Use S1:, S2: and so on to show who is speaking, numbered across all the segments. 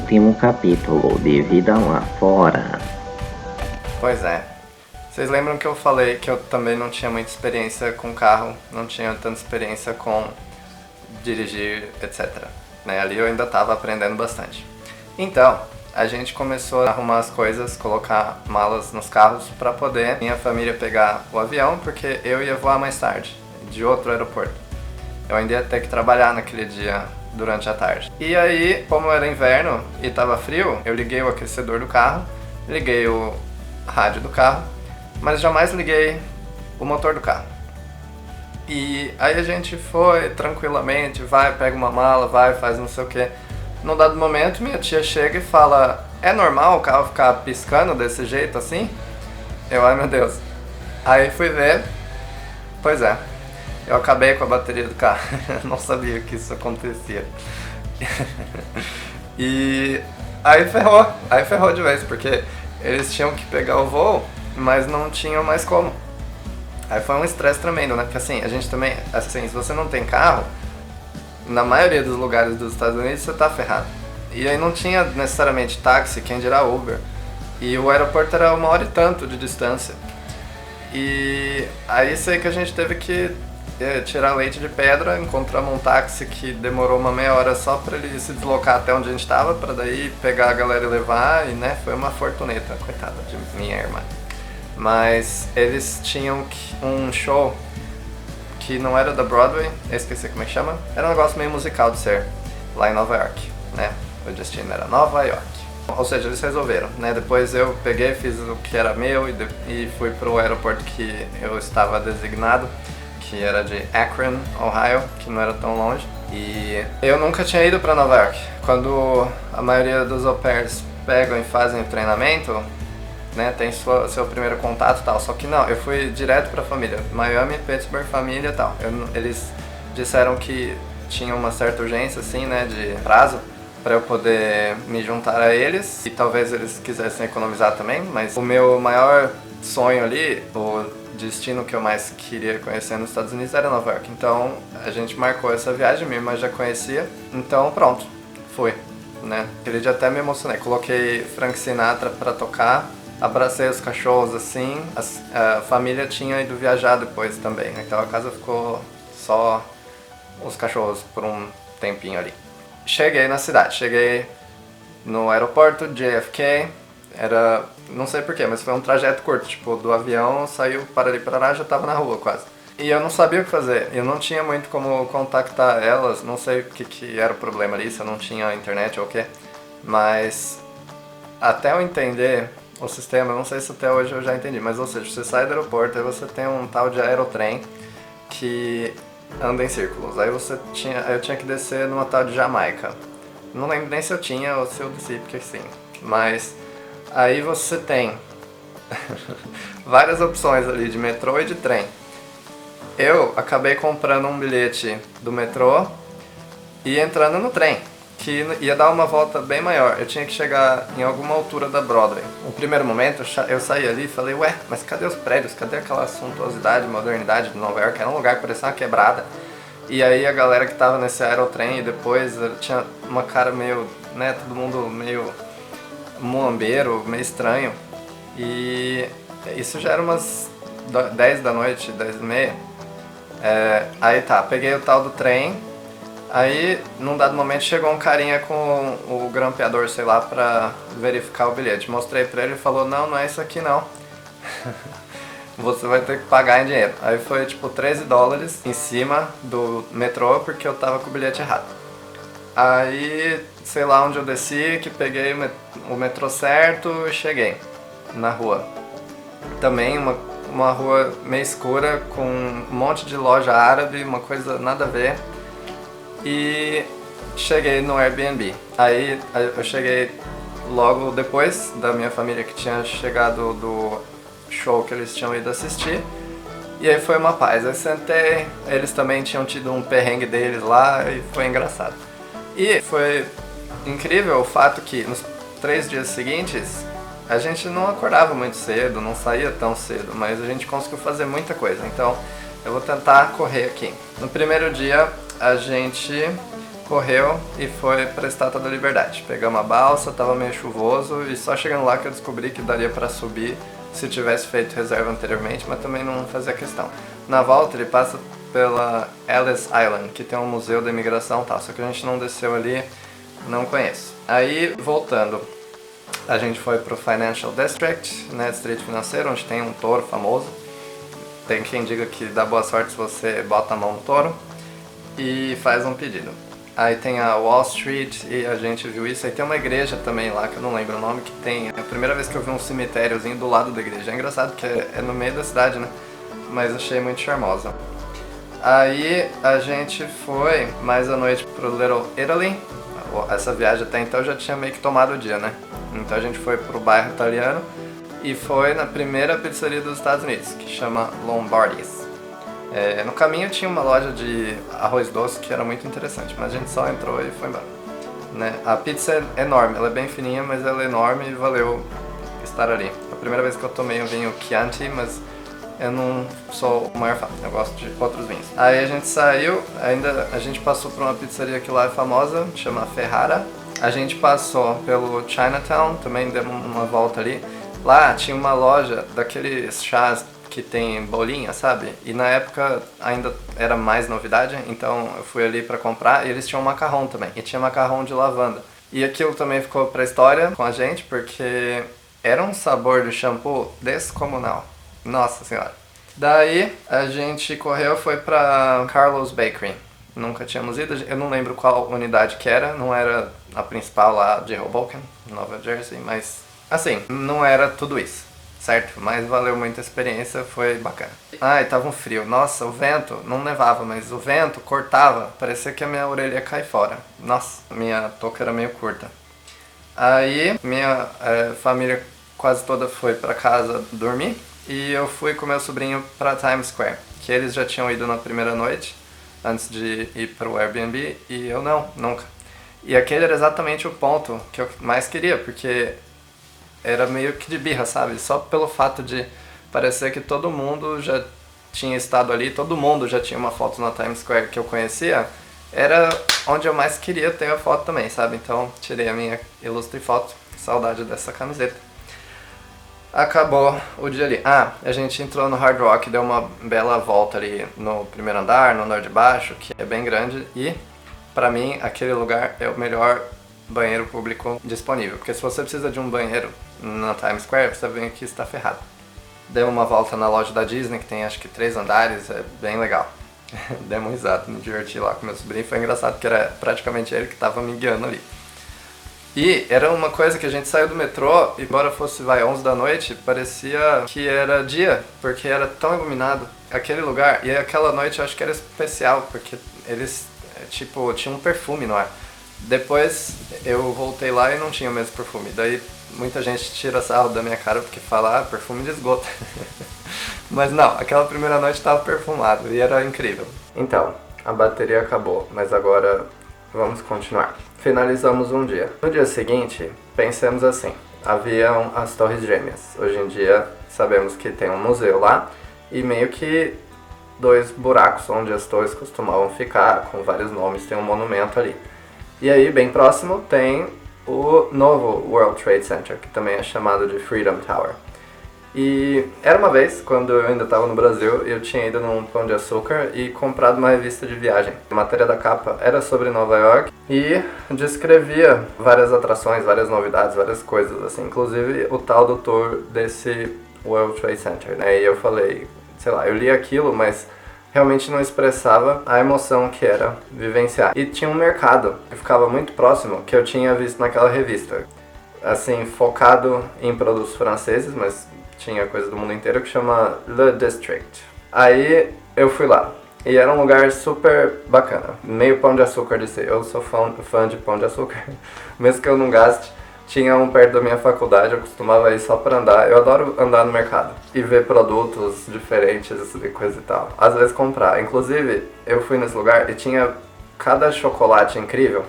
S1: último capítulo de Vida Lá Fora.
S2: Pois é. Vocês lembram que eu falei que eu também não tinha muita experiência com carro, não tinha tanta experiência com dirigir, etc. Né? Ali eu ainda estava aprendendo bastante. Então, a gente começou a arrumar as coisas, colocar malas nos carros para poder minha família pegar o avião, porque eu ia voar mais tarde, de outro aeroporto. Eu ainda ia ter que trabalhar naquele dia durante a tarde. E aí, como era inverno e estava frio, eu liguei o aquecedor do carro, liguei o rádio do carro, mas jamais liguei o motor do carro. E aí a gente foi tranquilamente, vai, pega uma mala, vai, faz não sei o que. Num dado momento, minha tia chega e fala: é normal o carro ficar piscando desse jeito assim? Eu, ai meu Deus. Aí fui ver, pois é, eu acabei com a bateria do carro. Não sabia que isso acontecia. E aí ferrou de vez, porque eles tinham que pegar o voo, mas não tinham mais como. Aí foi um estresse tremendo, né? Porque assim, a gente também, assim, se você não tem carro, na maioria dos lugares dos Estados Unidos você tá ferrado. E aí não tinha necessariamente táxi, quem dirá Uber. E o aeroporto era 1 hora e tanto de distância. E aí sei que a gente teve que tirar leite de pedra, encontramos um táxi que demorou uma meia hora só pra ele se deslocar até onde a gente tava, pra daí pegar a galera e levar, e né, foi uma fortuneta, coitada de minha irmã. Mas eles tinham um show que não era da Broadway, eu esqueci como é que chama, era um negócio meio musical de ser, lá em Nova York, né, o destino era Nova York. Ou seja, eles resolveram, né, depois eu peguei, fiz o que era meu e fui pro aeroporto que eu estava designado, que era de Akron, Ohio, que não era tão longe. E eu nunca tinha ido para Nova York. Quando a maioria dos au pairs pegam e fazem o treinamento, né, tem seu primeiro contato e tal. Só que não, eu fui direto pra família. Miami, Pittsburgh, família e tal. Eles disseram que tinha uma certa urgência, assim, né, de prazo, para eu poder me juntar a eles. E talvez eles quisessem economizar também, mas o meu maior sonho ali, o destino que eu mais queria conhecer nos Estados Unidos era Nova York. Então a gente marcou essa viagem, minha irmã já conhecia, então pronto, fui, né? Aquele dia até me emocionei, coloquei Frank Sinatra pra tocar, abracei os cachorros assim, a família tinha ido viajar depois também, então a casa ficou só os cachorros por um tempinho ali. Cheguei na cidade, cheguei no aeroporto, JFK, era, não sei porquê, mas foi um trajeto curto, tipo, do avião, saiu para ali para lá, já tava na rua quase. E eu não sabia o que fazer, eu não tinha muito como contactar elas, não sei o que era o problema ali, se eu não tinha internet ou o quê. Mas até eu entender o sistema, eu não sei se até hoje eu já entendi, mas ou seja, você sai do aeroporto, aí você tem um tal de aerotrem que anda em círculos, aí eu tinha que descer numa tal de Jamaica. Não lembro nem se eu tinha ou se eu desci, porque sim, mas aí você tem várias opções ali de metrô e de trem. Eu acabei comprando um bilhete do metrô e entrando no trem, que ia dar uma volta bem maior. Eu tinha que chegar em alguma altura da Broadway. No primeiro momento eu saí ali e falei, ué, mas cadê os prédios? Cadê aquela suntuosidade, modernidade de Nova York? Era um lugar que parecia uma quebrada. E aí a galera que tava nesse aerotrem e depois tinha uma cara meio, né, todo mundo meio muambeiro, meio estranho. E isso já era umas 10 da noite, 10 e meia. Aí tá, peguei o tal do trem. Aí, num dado momento, chegou um carinha com o grampeador, sei lá, pra verificar o bilhete. Mostrei pra ele e falou, não, não é isso aqui não. Você vai ter que pagar em dinheiro. Aí foi tipo $13 em cima do metrô porque eu tava com o bilhete errado. Aí, sei lá onde eu desci, que peguei o metrô certo e cheguei na rua. Também uma rua meio escura, com um monte de loja árabe, uma coisa nada a ver. E cheguei no Airbnb. Aí eu cheguei logo depois da minha família que tinha chegado do show que eles tinham ido assistir. E aí foi uma paz. Eu sentei, eles também tinham tido um perrengue deles lá e foi engraçado. E foi incrível o fato que nos 3 dias seguintes a gente não acordava muito cedo, não saía tão cedo, mas a gente conseguiu fazer muita coisa. Então eu vou tentar correr aqui. No primeiro dia a gente correu e foi pra Estátua da Liberdade. Pegamos a balsa, tava meio chuvoso e só chegando lá que eu descobri que daria pra subir se tivesse feito reserva anteriormente, mas também não fazia questão. Na volta ele passa pela Ellis Island, que tem um museu da imigração e tal, só que a gente não desceu ali, não conheço. Aí, voltando, a gente foi pro Financial District, né, distrito financeiro, onde tem um touro famoso. Tem quem diga que dá boa sorte se você bota a mão no touro e faz um pedido. Aí tem a Wall Street e a gente viu isso. Aí tem uma igreja também lá, que eu não lembro o nome, que tem... É a primeira vez que eu vi um cemitériozinho do lado da igreja. É engraçado que é no meio da cidade, né? Mas achei muito charmosa. Aí a gente foi mais à noite pro Little Italy. Essa viagem até então já tinha meio que tomado o dia, né? Então a gente foi pro bairro italiano e foi na primeira pizzaria dos Estados Unidos, que chama Lombardi's. No caminho tinha uma loja de arroz doce que era muito interessante, mas a gente só entrou e foi embora. Né? A pizza é enorme, ela é bem fininha, mas ela é enorme e valeu estar ali. A primeira vez que eu tomei um vinho Chianti, mas eu não sou o maior fã, eu gosto de outros vinhos. Aí a gente saiu, a gente passou por uma pizzaria que lá é famosa, chama Ferrara. A gente passou pelo Chinatown, também demos uma volta ali. Lá tinha uma loja daqueles chás que tem bolinha, sabe? E na época ainda era mais novidade, então eu fui ali pra comprar e eles tinham macarrão também. E tinha macarrão de lavanda. E aquilo também ficou pra história com a gente, porque era um sabor de shampoo descomunal. Nossa senhora. Daí a gente correu, foi pra Carlos Bakery. Nunca tínhamos ido, eu não lembro qual unidade que era, não era a principal lá de Hoboken, Nova Jersey, mas assim, não era tudo isso. Certo? Mas valeu muito a experiência, foi bacana. Ai, tava um frio. Nossa, o vento, não nevava, mas o vento cortava. Parecia que a minha orelha ia cair fora. Nossa, minha touca era meio curta. Aí, minha família quase toda foi pra casa dormir. E eu fui com meu sobrinho pra Times Square. Que eles já tinham ido na primeira noite, antes de ir pro Airbnb. E eu não, nunca. E aquele era exatamente o ponto que eu mais queria, porque... era meio que de birra, sabe? Só pelo fato de parecer que todo mundo já tinha estado ali, todo mundo já tinha uma foto na Times Square que eu conhecia, era onde eu mais queria ter a foto também, sabe? Então tirei a minha ilustre foto, saudade dessa camiseta. Acabou o dia ali. A gente entrou no Hard Rock, deu uma bela volta ali no primeiro andar, no andar de baixo, que é bem grande, e pra mim aquele lugar é o melhor banheiro público disponível, porque se você precisa de um banheiro na Times Square, você vem aqui e está ferrado. Deu uma volta na loja da Disney, que tem acho que 3 andares, é bem legal. Demos risada, me diverti lá com meu sobrinho, foi engraçado que era praticamente ele que estava me guiando ali. E era uma coisa que a gente saiu do metrô, e embora fosse 11 da noite, parecia que era dia, porque era tão iluminado aquele lugar, e aquela noite eu acho que era especial, porque eles, tipo, tinham um perfume no ar. Depois eu voltei lá e não tinha o mesmo perfume. Daí muita gente tira sarro da minha cara porque fala, perfume de esgoto. Mas não, aquela primeira noite estava perfumado e era incrível. Então, a bateria acabou, mas agora vamos continuar. Finalizamos um dia. No dia seguinte, pensamos assim, haviam as Torres Gêmeas. Hoje em dia sabemos que tem um museu lá e meio que 2 buracos onde as torres costumavam ficar, com vários nomes, tem um monumento ali. E aí, bem próximo, tem o novo World Trade Center, que também é chamado de Freedom Tower. E era uma vez, quando eu ainda estava no Brasil, eu tinha ido num Pão de Açúcar e comprado uma revista de viagem. A matéria da capa era sobre Nova York e descrevia várias atrações, várias novidades, várias coisas, assim, inclusive o tal do tour desse World Trade Center, né? E eu falei, sei lá, eu li aquilo, mas... realmente não expressava a emoção que era vivenciar. E tinha um mercado que ficava muito próximo, que eu tinha visto naquela revista. Assim, focado em produtos franceses, mas tinha coisa do mundo inteiro, que chama Le District. Aí eu fui lá. E era um lugar super bacana. Meio Pão de Açúcar de ser. Eu sou fã de Pão de Açúcar. Mesmo que eu não gaste. Tinha um perto da minha faculdade, eu costumava ir só pra andar. Eu adoro andar no mercado e ver produtos diferentes e coisa e tal. Às vezes comprar. Inclusive, eu fui nesse lugar e tinha cada chocolate incrível.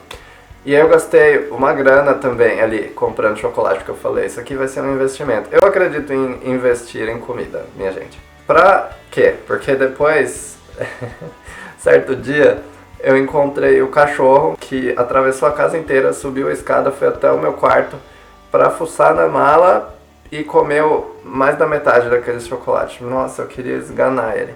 S2: E aí eu gastei uma grana também ali comprando chocolate, porque eu falei, isso aqui vai ser um investimento. Eu acredito em investir em comida, minha gente. Pra quê? Porque depois, certo dia, eu encontrei o cachorro que atravessou a casa inteira, subiu a escada, foi até o meu quarto pra fuçar na mala e comeu mais da metade daqueles chocolates. Nossa, eu queria esganar ele.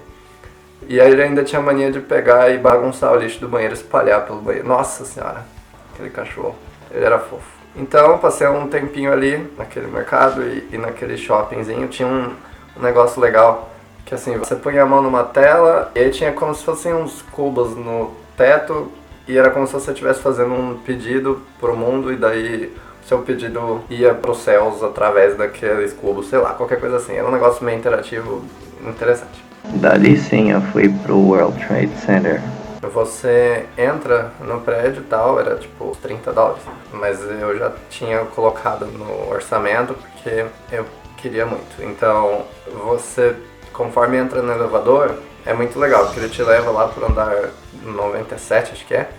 S2: E aí ele ainda tinha mania de pegar e bagunçar o lixo do banheiro, espalhar pelo banheiro. Nossa senhora, aquele cachorro, ele era fofo. Então passei um tempinho ali naquele mercado e naquele shoppingzinho. Tinha um negócio legal, que assim, você punha a mão numa tela e aí tinha como se fossem uns cubos no teto e era como se você estivesse fazendo um pedido pro mundo e daí seu pedido ia pros céus através daqueles cubos, sei lá, qualquer coisa assim. Era um negócio meio interativo, interessante.
S1: Dali sim eu fui pro World Trade Center.
S2: Você entra no prédio e tal, era tipo $30, mas eu já tinha colocado no orçamento porque eu queria muito. Então você, conforme entra no elevador, é muito legal, porque ele te leva lá pro andar 97, acho que é,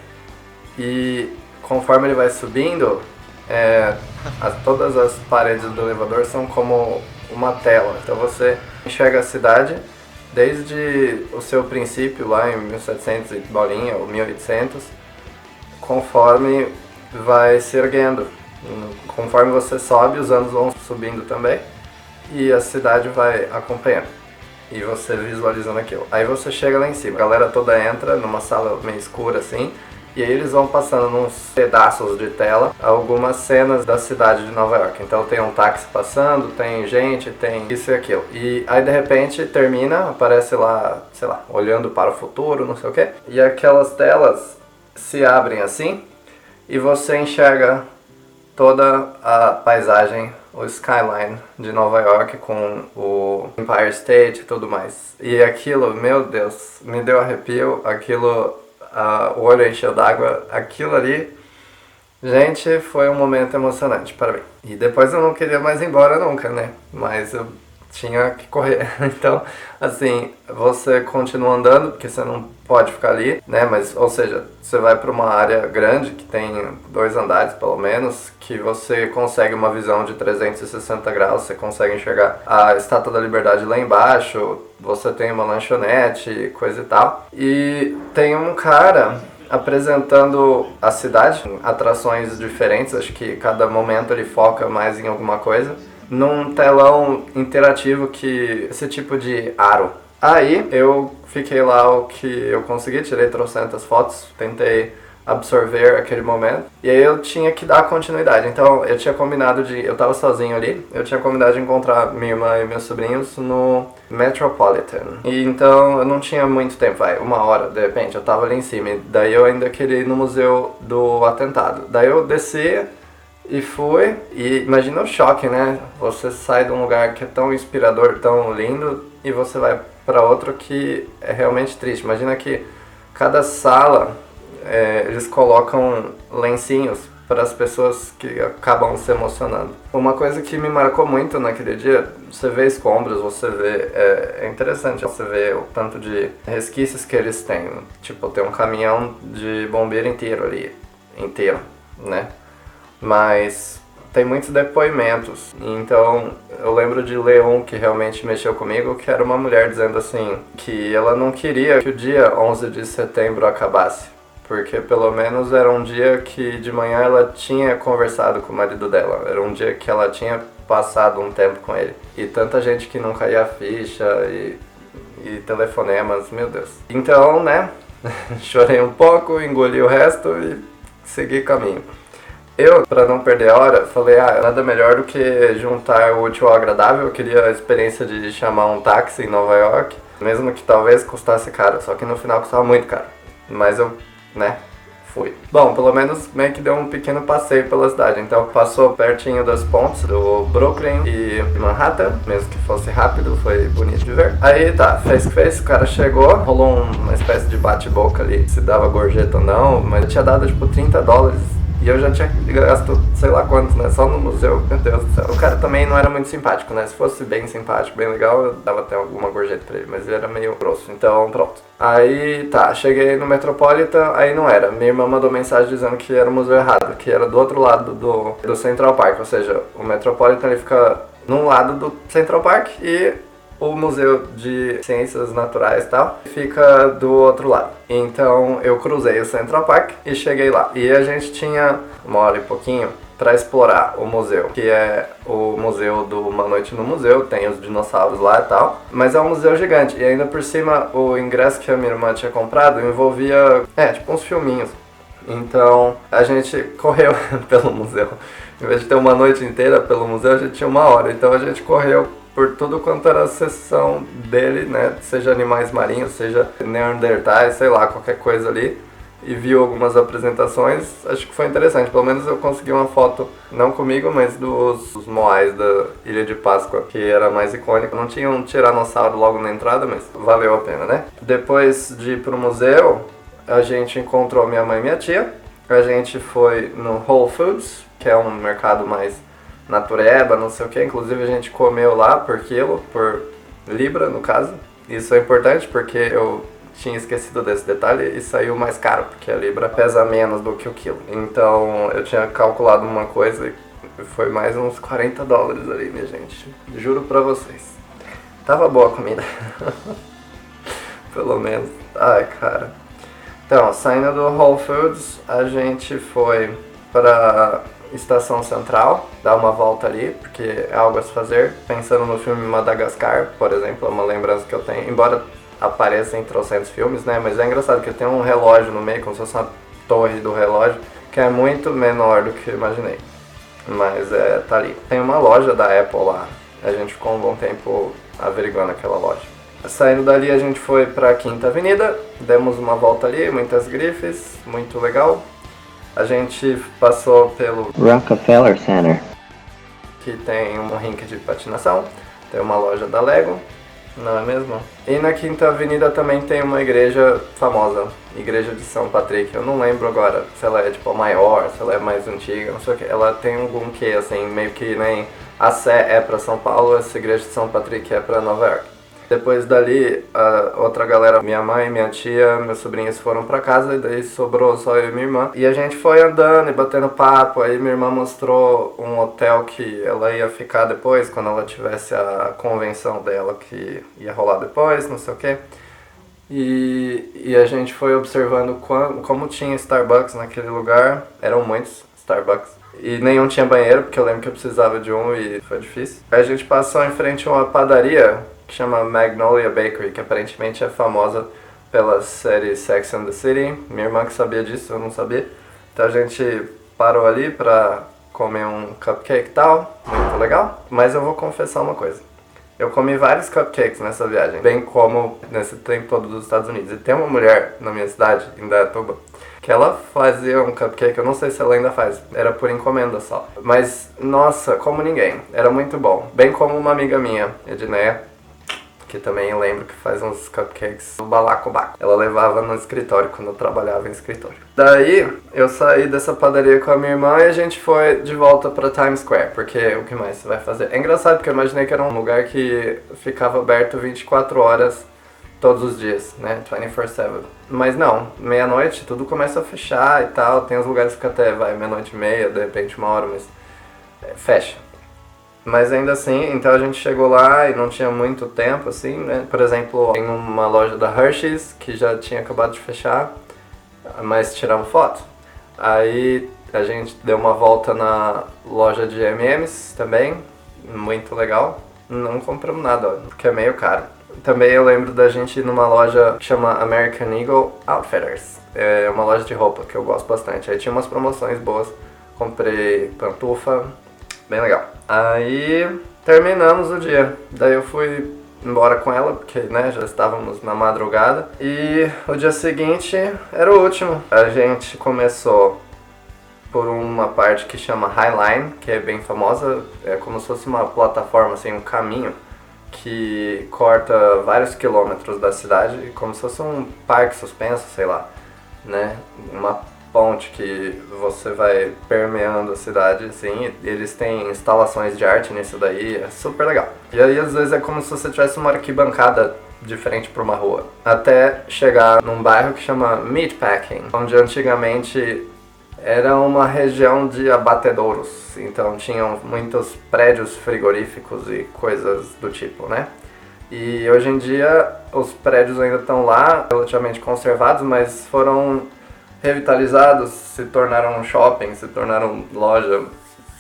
S2: e conforme ele vai subindo, todas as paredes do elevador são como uma tela, então você enxerga a cidade desde o seu princípio lá em 1700 e bolinha, ou 1800, conforme vai se erguendo. Conforme você sobe, os anos vão subindo também e a cidade vai acompanhando. E você visualizando aquilo. Aí você chega lá em cima, a galera toda entra numa sala meio escura assim, e aí eles vão passando nos pedaços de tela algumas cenas da cidade de Nova York. Então tem um táxi passando, tem gente, tem isso e aquilo. E aí de repente termina, aparece lá, sei lá, olhando para o futuro, não sei o quê. E aquelas telas se abrem assim e você enxerga toda a paisagem, o skyline de Nova York com o Empire State e tudo mais. E aquilo, meu Deus, me deu arrepio, aquilo... o olho encheu d'água, aquilo ali, gente, foi um momento emocionante para mim. E depois eu não queria mais ir embora nunca, né? Mas eu tinha que correr. Então, assim, você continua andando, porque você não pode ficar ali, né? Mas, ou seja, você vai para uma área grande, que tem 2 andares pelo menos, que você consegue uma visão de 360 graus, você consegue enxergar a Estátua da Liberdade lá embaixo, você tem uma lanchonete, coisa e tal. E tem um cara apresentando a cidade, atrações diferentes, acho que cada momento ele foca mais em alguma coisa, num telão interativo que esse tipo de aro. Aí eu fiquei lá o que eu consegui, tirei trocentas fotos, tentei absorver aquele momento, e aí eu tinha que dar continuidade. Então eu tinha combinado eu tava sozinho ali, eu tinha combinado de encontrar minha irmã e meus sobrinhos no Metropolitan. E então eu não tinha muito tempo, 1 hora, de repente, eu tava ali em cima, e daí eu ainda queria ir no museu do atentado. Daí eu desci e fui, e imagina o choque, né? Você sai de um lugar que é tão inspirador, tão lindo, e você vai para outro que é realmente triste. Imagina que cada sala eles colocam lencinhos para as pessoas que acabam se emocionando. Uma coisa que me marcou muito naquele dia, você vê escombros, você vê... é interessante, você vê o tanto de resquícios que eles têm. Tipo, tem um caminhão de bombeiro inteiro ali, inteiro, né? Mas tem muitos depoimentos. Então eu lembro de ler um que realmente mexeu comigo, que era uma mulher dizendo assim, que ela não queria que o dia 11 de setembro acabasse, porque pelo menos era um dia que de manhã ela tinha conversado com o marido dela, era um dia que ela tinha passado um tempo com ele. E tanta gente que não caía a ficha e telefonemas, meu Deus. Então, né, chorei um pouco, engoli o resto e segui caminho. Eu, pra não perder a hora, falei, nada melhor do que juntar o útil ao agradável. Eu queria a experiência de chamar um táxi em Nova York, mesmo que talvez custasse caro, só que no final custava muito caro. Mas eu, né, fui. Bom, pelo menos meio que deu um pequeno passeio pela cidade. Então passou pertinho das pontes do Brooklyn e Manhattan, mesmo que fosse rápido, foi bonito de ver. Aí tá, fez o que fez, o cara chegou, rolou uma espécie de bate-boca ali, se dava gorjeta ou não, mas eu tinha dado tipo $30. E eu já tinha gasto sei lá quantos, né? Só no museu, meu Deus do céu. O cara também não era muito simpático, né? Se fosse bem simpático, bem legal, eu dava até alguma gorjeta pra ele. Mas ele era meio grosso, então pronto. Aí tá, cheguei no Metropolitan, aí não era. Minha irmã mandou mensagem dizendo que era o museu errado, que era do outro lado do Central Park. Ou seja, o Metropolitan ele fica num lado do Central Park e o Museu de Ciências Naturais e tal fica do outro lado. Então eu cruzei o Central Park e cheguei lá. E a gente tinha 1 hora e pouquinho para explorar o museu, que é o museu do Uma Noite no Museu, tem os dinossauros lá e tal, mas é um museu gigante, e ainda por cima o ingresso que a minha irmã tinha comprado envolvia, tipo uns filminhos. Então a gente correu pelo museu, em vez de ter uma noite inteira pelo museu, a gente tinha 1 hora, então a gente correu por tudo quanto era a seção dele, né, seja animais marinhos, seja neandertais, sei lá, qualquer coisa ali. E viu algumas apresentações, acho que foi interessante, pelo menos eu consegui uma foto, não comigo, mas dos moais da Ilha de Páscoa, que era mais icônico. Não tinha um tiranossauro logo na entrada, mas valeu a pena, né? Depois de ir pro museu, a gente encontrou minha mãe e minha tia, a gente foi no Whole Foods, que é um mercado mais natureba, não sei o que, inclusive a gente comeu lá por quilo, por libra no caso. Isso é importante porque eu tinha esquecido desse detalhe e saiu mais caro, porque a libra pesa menos do que o quilo. Então eu tinha calculado uma coisa e foi mais uns $40 ali, minha gente. Juro pra vocês. Tava boa a comida. Pelo menos. Ai, cara. Então, saindo do Whole Foods, a gente foi pra Estação Central, dar uma volta ali, porque é algo a se fazer. Pensando no filme Madagascar, por exemplo, é uma lembrança que eu tenho. Embora aparece em trocentos filmes, né? Mas é engraçado que tem um relógio no meio, como se fosse uma torre do relógio, que é muito menor do que eu imaginei. Mas tá ali. Tem uma loja da Apple lá. A gente ficou um bom tempo averiguando aquela loja. Saindo dali a gente foi pra Quinta Avenida, demos uma volta ali, muitas grifes, muito legal. A gente passou pelo
S1: Rockefeller Center,
S2: que tem um rink de patinação, tem uma loja da Lego, não é mesmo? E na Quinta Avenida também tem uma igreja famosa, Igreja de São Patrick. Eu não lembro agora se ela é tipo maior, se ela é mais antiga, não sei o que. Ela tem algum quê, assim, meio que nem a Sé é pra São Paulo, essa Igreja de São Patrick é pra Nova York. Depois dali, a outra galera, minha mãe, minha tia, meus sobrinhos foram pra casa e daí sobrou só eu e minha irmã. E a gente foi andando e batendo papo, aí minha irmã mostrou um hotel que ela ia ficar depois, quando ela tivesse a convenção dela que ia rolar depois, não sei o que. E a gente foi observando como tinha Starbucks naquele lugar, eram muitos Starbucks. E nenhum tinha banheiro, porque eu lembro que eu precisava de um e foi difícil. Aí a gente passou em frente a uma padaria que chama Magnolia Bakery, que aparentemente é famosa pela série Sex and the City. Minha irmã que sabia disso, eu não sabia. Então a gente parou ali pra comer um cupcake e tal, muito legal. Mas eu vou confessar uma coisa. Eu comi vários cupcakes nessa viagem, bem como nesse tempo todo dos Estados Unidos. E tem uma mulher na minha cidade, em Dayatuba, que ela fazia um cupcake, eu não sei se ela ainda faz, era por encomenda só. Mas, nossa, como ninguém, era muito bom. Bem como uma amiga minha, Edneia, que também eu lembro que faz uns cupcakes no balacobaco. Ela levava no escritório, quando eu trabalhava em escritório. Daí, eu saí dessa padaria com a minha irmã e a gente foi de volta pra Times Square, porque o que mais você vai fazer? É engraçado, porque eu imaginei que era um lugar que ficava aberto 24 horas todos os dias, né? 24/7. Mas não, meia-noite tudo começa a fechar e tal. Tem uns lugares que até vai meia-noite e meia, de repente 1 hora, mas fecha. Mas ainda assim, então a gente chegou lá e não tinha muito tempo, assim, né? Por exemplo, em uma loja da Hershey's, que já tinha acabado de fechar, mas tiramos foto. Aí a gente deu uma volta na loja de M&M's também, muito legal. Não compramos nada, porque é meio caro. Também eu lembro da gente ir numa loja que chama American Eagle Outfitters. É uma loja de roupa que eu gosto bastante. Aí tinha umas promoções boas. Comprei pantufa, bem legal. Aí terminamos o dia. Daí eu fui embora com ela, porque né, já estávamos na madrugada. E o dia seguinte era o último. A gente começou por uma parte que chama Highline, que é bem famosa. É como se fosse uma plataforma, assim, um caminho que corta vários quilômetros da cidade, como se fosse um parque suspenso, sei lá, né? Uma ponte que você vai permeando a cidade, assim, e eles têm instalações de arte nisso daí, é super legal. E aí às vezes é como se você tivesse uma arquibancada diferente para uma rua, até chegar num bairro que chama Meatpacking, onde antigamente era uma região de abatedouros, então tinham muitos prédios frigoríficos e coisas do tipo, né? E hoje em dia os prédios ainda estão lá, relativamente conservados, mas foram revitalizados, se tornaram um shopping, se tornaram loja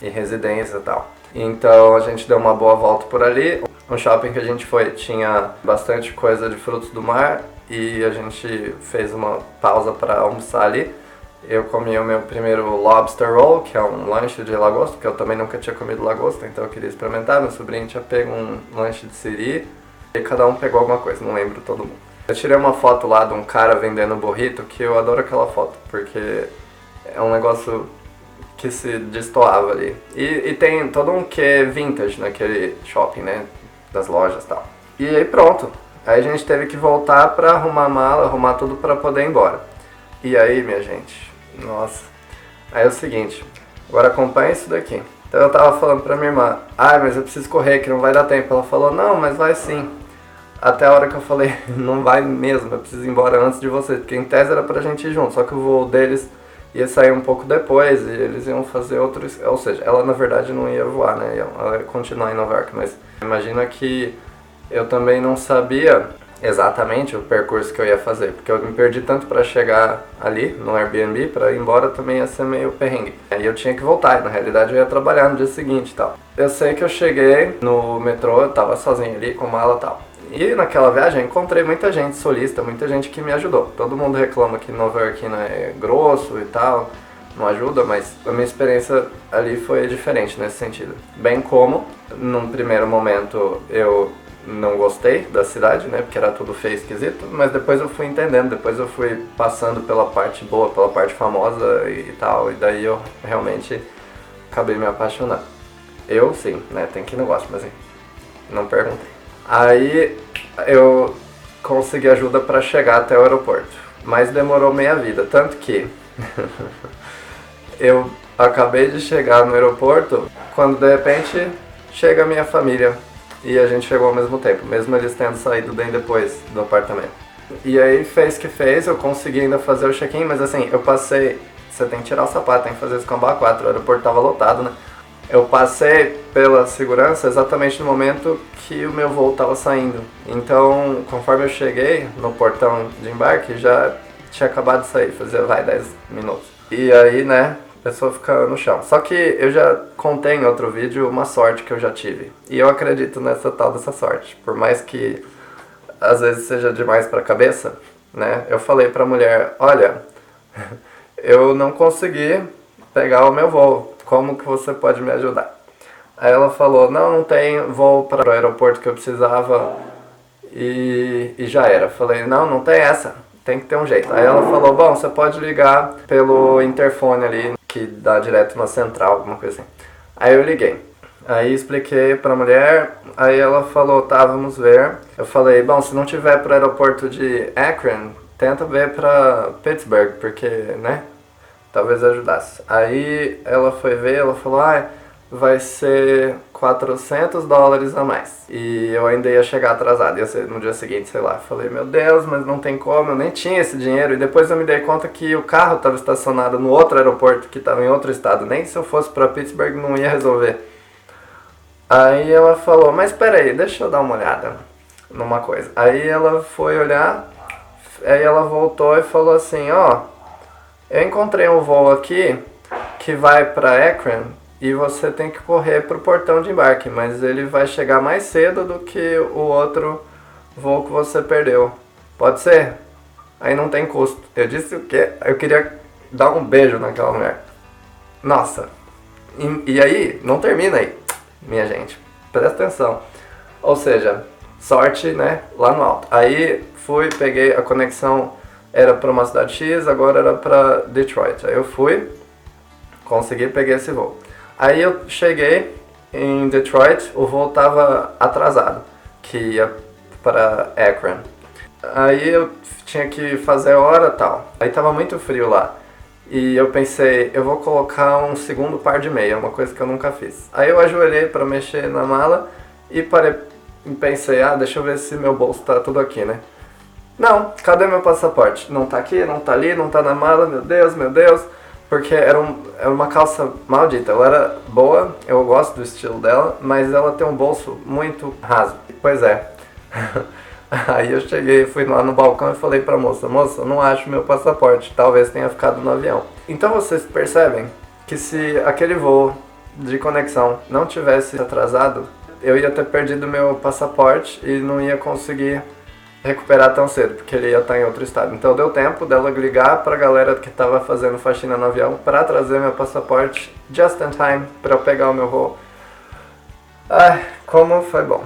S2: e residência e tal. Então a gente deu uma boa volta por ali. O shopping que a gente foi tinha bastante coisa de frutos do mar e a gente fez uma pausa para almoçar ali. Eu comi o meu primeiro lobster roll, que é um lanche de lagosta, que eu também nunca tinha comido lagosta, então eu queria experimentar. Meu sobrinho tinha pego um lanche de siri e cada um pegou alguma coisa, não lembro todo mundo. Eu tirei uma foto lá de um cara vendendo burrito, que eu adoro aquela foto, porque é um negócio que se destoava ali. E tem todo um quê vintage naquele shopping, né, das lojas e tal. E aí pronto, aí a gente teve que voltar pra arrumar a mala, arrumar tudo pra poder ir embora. E aí, minha gente, nossa, aí é o seguinte, agora acompanha isso daqui. Então eu tava falando pra minha irmã, mas eu preciso correr que não vai dar tempo. Ela falou, não, mas vai sim. Até a hora que eu falei, não vai mesmo, eu preciso ir embora antes de você, porque em tese era pra gente ir junto, só que o voo deles ia sair um pouco depois e eles iam fazer outros, ou seja, ela na verdade não ia voar, né, ela ia continuar em Nova York, mas imagina que eu também não sabia exatamente o percurso que eu ia fazer, porque eu me perdi tanto para chegar ali no Airbnb, para ir embora também ia ser meio perrengue. Aí eu tinha que voltar, e na realidade eu ia trabalhar no dia seguinte e tal. Eu sei que eu cheguei no metrô, eu tava sozinho ali com mala e tal. E naquela viagem eu encontrei muita gente solista, muita gente que me ajudou. Todo mundo reclama que Nova York é grosso e tal, não ajuda, mas a minha experiência ali foi diferente nesse sentido. Bem como, num primeiro momento, eu não gostei da cidade, né, porque era tudo feio, esquisito, mas depois eu fui entendendo, depois eu fui passando pela parte boa, pela parte famosa e tal, e daí eu realmente acabei me apaixonando. Eu sim, né, tem que negócio, mas não perguntei. Aí eu consegui ajuda para chegar até o aeroporto, mas demorou meia vida, tanto que eu acabei de chegar no aeroporto quando de repente chega a minha família e a gente chegou ao mesmo tempo, mesmo eles tendo saído bem depois do apartamento. E aí fez que fez, eu consegui ainda fazer o check-in, mas assim, eu passei, você tem que tirar o sapato, tem que fazer isso com a barra 4, o aeroporto tava lotado, né? Eu passei pela segurança exatamente no momento que o meu voo estava saindo. Então, conforme eu cheguei no portão de embarque, já tinha acabado de sair, fazia 10 minutos. E aí, né, a pessoa fica no chão. Só que eu já contei em outro vídeo uma sorte que eu já tive. E eu acredito nessa tal dessa sorte. Por mais que às vezes seja demais pra cabeça, né, eu falei pra mulher, olha, eu não consegui pegar o meu voo. Como que você pode me ajudar? Aí ela falou, não tem voo para o aeroporto que eu precisava e já era. Falei, não tem essa, tem que ter um jeito. Aí ela falou, bom, você pode ligar pelo interfone ali, que dá direto na central, alguma coisa assim. Aí eu liguei. Aí expliquei pra mulher, aí ela falou, tá, vamos ver. Eu falei, bom, se não tiver pro aeroporto de Akron, tenta ver pra Pittsburgh, porque, né? Talvez ajudasse. Aí ela foi ver, ela falou, vai ser $400 a mais. E eu ainda ia chegar atrasado, ia ser no dia seguinte, sei lá. Falei, meu Deus, mas não tem como, eu nem tinha esse dinheiro. E depois eu me dei conta que o carro estava estacionado no outro aeroporto, que estava em outro estado. Nem se eu fosse para Pittsburgh não ia resolver. Aí ela falou, mas peraí, deixa eu dar uma olhada numa coisa. Aí ela foi olhar, aí ela voltou e falou assim, eu encontrei um voo aqui que vai para Akron e você tem que correr pro portão de embarque, mas ele vai chegar mais cedo do que o outro voo que você perdeu. Pode ser? Aí não tem custo. Eu disse o quê? Eu queria dar um beijo naquela mulher. Nossa. E aí, não termina aí, minha gente. Presta atenção. Ou seja, sorte, né, lá no alto. Aí fui, peguei a conexão. Era para uma cidade X, agora era para Detroit. Aí eu fui, consegui, peguei esse voo. Aí eu cheguei em Detroit, o voo estava atrasado, que ia para Akron. Aí eu tinha que fazer hora e tal. Aí tava muito frio lá. E eu pensei, eu vou colocar um segundo par de meia, uma coisa que eu nunca fiz. Aí eu ajoelhei para mexer na mala e pensei, deixa eu ver se meu bolso tá tudo aqui, né? Não, cadê meu passaporte? Não tá aqui, não tá ali, não tá na mala, meu Deus. Porque era uma calça maldita. Ela era boa, eu gosto do estilo dela, mas ela tem um bolso muito raso. Pois é, Aí eu cheguei, fui lá no balcão e falei pra moça, eu não acho meu passaporte, talvez tenha ficado no avião. Então vocês percebem que se aquele voo de conexão não tivesse atrasado, eu ia ter perdido meu passaporte e não ia conseguir recuperar tão cedo, porque ele ia estar em outro estado. Então deu tempo dela ligar pra galera que tava fazendo faxina no avião pra trazer meu passaporte just in time pra eu pegar o meu voo. Ai, como foi bom.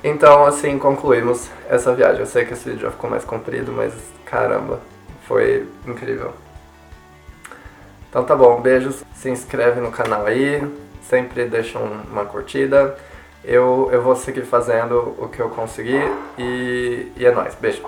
S2: Então assim concluímos essa viagem. Eu sei que esse vídeo já ficou mais comprido, mas caramba, foi incrível. Então tá bom, beijos, se inscreve no canal aí, sempre deixa uma curtida. Eu vou seguir fazendo o que eu conseguir e é nóis, beijo.